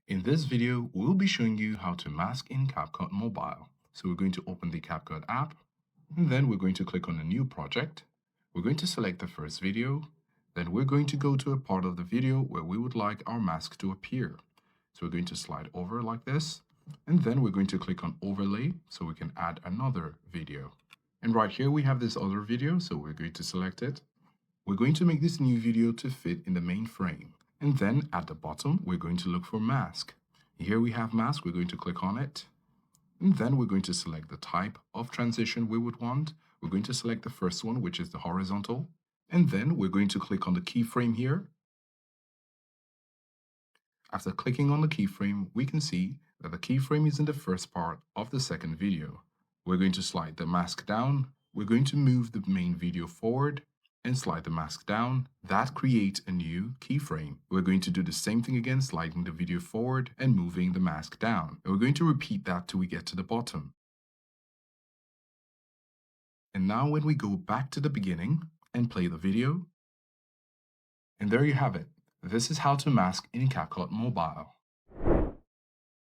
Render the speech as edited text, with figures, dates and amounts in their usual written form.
In this video, we'll be showing you how to mask in CapCut Mobile. So we're going to open the CapCut app, and then we're going to click on a new project. We're going to select the first video. Then we're going to go to a part of the video where we would like our mask to appear. So we're going to slide over like this, and then we're going to click on overlay so we can add another video. And right here we have this other video, so we're going to select it. We're going to make this new video to fit in the main frame. And then at the bottom, we're going to look for mask. Here we have mask, we're going to click on it. And then we're going to select the type of transition we would want. We're going to select the first one, which is the horizontal. And then we're going to click on the keyframe here. After clicking on the keyframe, we can see that the keyframe is in the first part of the second video. We're going to slide the mask down. We're going to move the main video forward and slide the mask down. That creates a new keyframe. We're going to do the same thing again, sliding the video forward and moving the mask down. And we're going to repeat that till we get to the bottom. And now when we go back to the beginning and play the video, and there you have it. This is how to mask in CapCut Mobile.